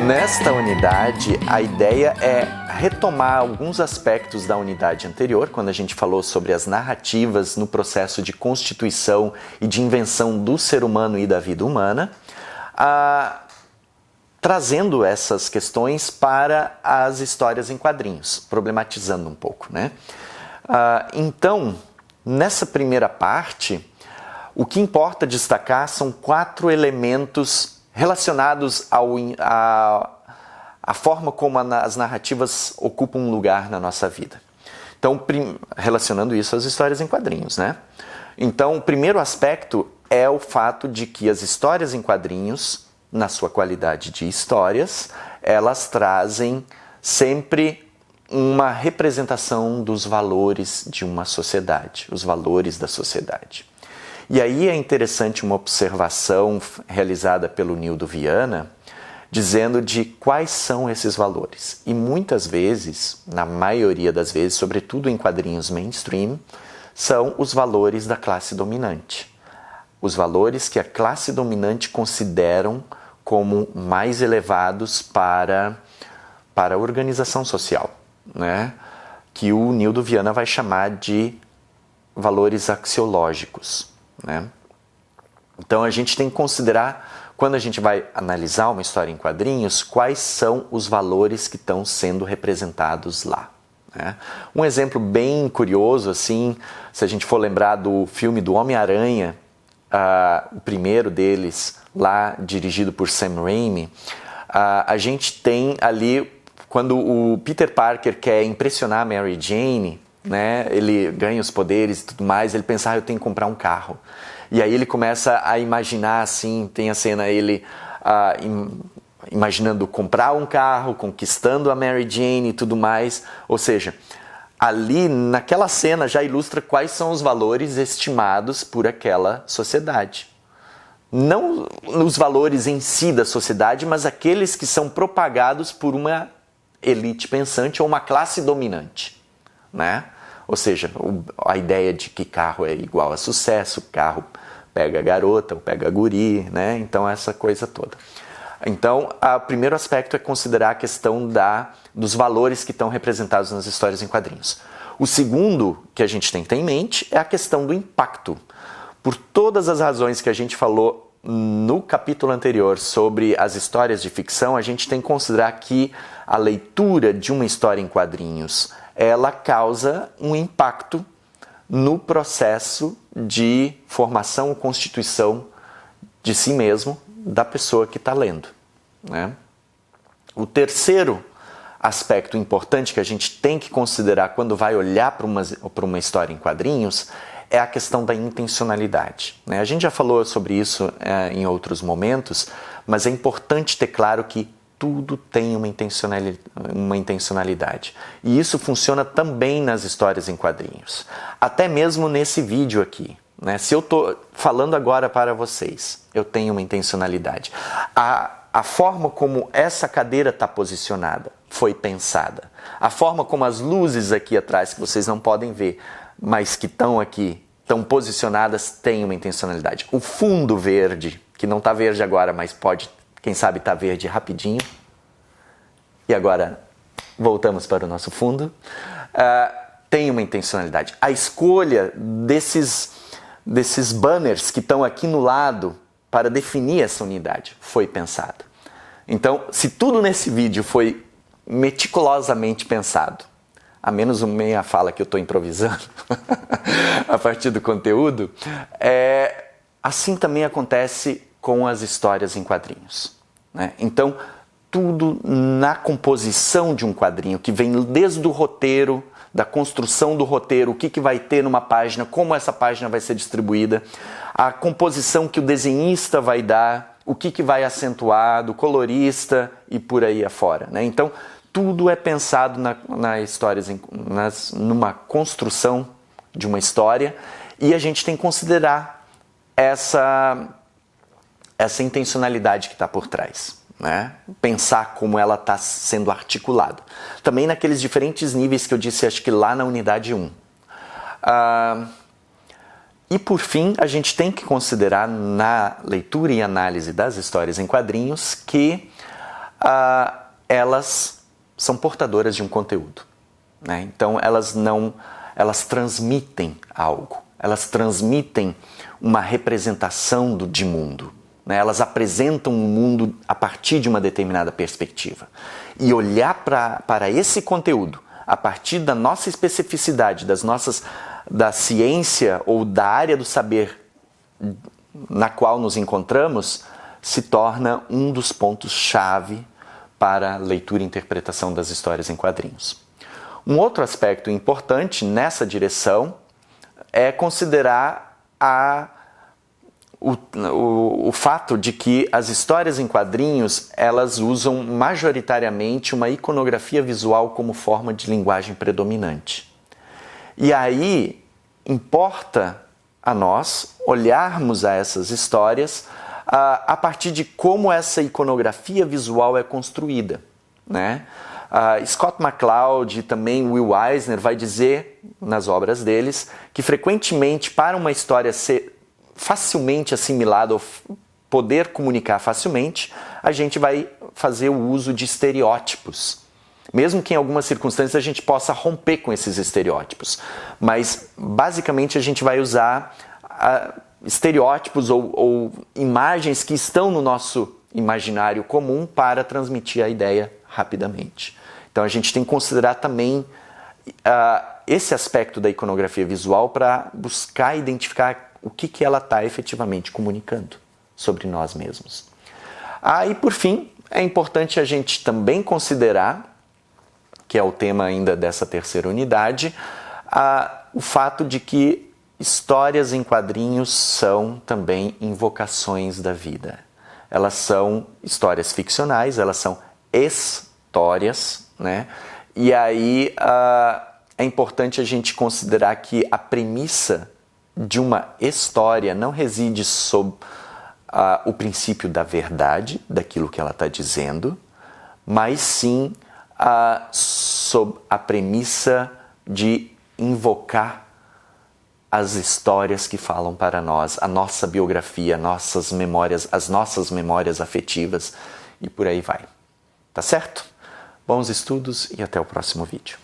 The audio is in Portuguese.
Nesta unidade, a ideia é retomar alguns aspectos da unidade anterior, quando a gente falou sobre as narrativas no processo de constituição e de invenção do ser humano e da vida humana, trazendo essas questões para as histórias em quadrinhos, problematizando um pouco, né? Então, nessa primeira parte, o que importa destacar são 4 elementos relacionados à forma como as narrativas ocupam um lugar na nossa vida. Então, relacionando isso às histórias em quadrinhos, né? Então, o primeiro aspecto é o fato de que as histórias em quadrinhos, na sua qualidade de histórias, elas trazem sempre uma representação dos valores de uma sociedade, os valores da sociedade. E aí é interessante uma observação realizada pelo Nildo Viana, dizendo de quais são esses valores. E muitas vezes, na maioria das vezes, sobretudo em quadrinhos mainstream, são os valores da classe dominante. Os valores que a classe dominante consideram como mais elevados para a organização social, né? Que o Nildo Viana vai chamar de valores axiológicos, né? Então a gente tem que considerar, quando a gente vai analisar uma história em quadrinhos, quais são os valores que estão sendo representados lá, né? Um exemplo bem curioso, assim, se a gente for lembrar do filme do Homem-Aranha, o primeiro deles, lá dirigido por Sam Raimi, a gente tem ali, quando o Peter Parker quer impressionar a Mary Jane, né, ele ganha os poderes e tudo mais, ele pensa, eu tenho que comprar um carro. E aí ele começa a imaginar, assim, tem a cena ele imaginando comprar um carro, conquistando a Mary Jane e tudo mais. Ou seja, ali naquela cena já ilustra quais são os valores estimados por aquela sociedade. Não os valores em si da sociedade, mas aqueles que são propagados por uma elite pensante ou uma classe dominante, né? Ou seja, a ideia de que carro é igual a sucesso, carro pega a garota ou pega a guri, né? Então essa coisa toda. Então, o primeiro aspecto é considerar a questão dos valores que estão representados nas histórias em quadrinhos. O segundo que a gente tem que ter em mente é a questão do impacto. Por todas as razões que a gente falou no capítulo anterior sobre as histórias de ficção, a gente tem que considerar que a leitura de uma história em quadrinhos, ela causa um impacto no processo de formação ou constituição de si mesmo da pessoa que está lendo, né? O terceiro aspecto importante que a gente tem que considerar quando vai olhar para uma história em quadrinhos é a questão da intencionalidade, né? A gente já falou sobre isso em outros momentos, mas é importante ter claro que tudo tem uma intencionalidade. E isso funciona também nas histórias em quadrinhos. Até mesmo nesse vídeo aqui, né? Se eu estou falando agora para vocês, eu tenho uma intencionalidade. A forma como essa cadeira está posicionada foi pensada. A forma como as luzes aqui atrás, que vocês não podem ver, mas que estão aqui, estão posicionadas, tem uma intencionalidade. O fundo verde, que não está verde agora, mas pode, quem sabe, estar verde rapidinho. E agora, voltamos para o nosso fundo. Tem uma intencionalidade. A escolha desses banners que estão aqui no lado para definir essa unidade foi pensada. Então, se tudo nesse vídeo foi meticulosamente pensado, a menos uma meia fala que eu estou improvisando a partir do conteúdo, assim também acontece com as histórias em quadrinhos, né? Então, tudo na composição de um quadrinho, que vem desde o roteiro, da construção do roteiro, o que vai ter numa página, como essa página vai ser distribuída, a composição que o desenhista vai dar, o que vai acentuar, do colorista e por aí afora, né? Então, tudo é pensado numa construção de uma história, e a gente tem que considerar essa intencionalidade que está por trás, né? Pensar como ela está sendo articulada. Também naqueles diferentes níveis que eu disse, acho que lá na unidade 1. E por fim, a gente tem que considerar na leitura e análise das histórias em quadrinhos que elas são portadoras de um conteúdo, né? Então elas transmitem algo, elas transmitem uma representação de mundo, né? Elas apresentam um mundo a partir de uma determinada perspectiva. E olhar para esse conteúdo a partir da nossa especificidade, da ciência ou da área do saber na qual nos encontramos, se torna um dos pontos-chave para a leitura e interpretação das histórias em quadrinhos. Um outro aspecto importante nessa direção é considerar o fato de que as histórias em quadrinhos elas usam majoritariamente uma iconografia visual como forma de linguagem predominante. E aí importa a nós olharmos a essas histórias a partir de como essa iconografia visual é construída, né? Scott McCloud e também Will Eisner vai dizer nas obras deles que frequentemente para uma história ser facilmente assimilada ou poder comunicar facilmente, a gente vai fazer o uso de estereótipos. Mesmo que em algumas circunstâncias a gente possa romper com esses estereótipos. Mas, basicamente, a gente vai usar estereótipos ou imagens que estão no nosso imaginário comum para transmitir a ideia rapidamente. Então, a gente tem que considerar também esse aspecto da iconografia visual para buscar identificar o que ela está efetivamente comunicando sobre nós mesmos. E, por fim, é importante a gente também considerar, que é o tema ainda dessa terceira unidade, o fato de que histórias em quadrinhos são também invocações da vida. Elas são histórias ficcionais, elas são histórias, né? E aí é importante a gente considerar que a premissa de uma história não reside sob o princípio da verdade, daquilo que ela está dizendo, mas sim sob a premissa de invocar as histórias que falam para nós, a nossa biografia, as nossas memórias afetivas e por aí vai. Tá certo? Bons estudos e até o próximo vídeo.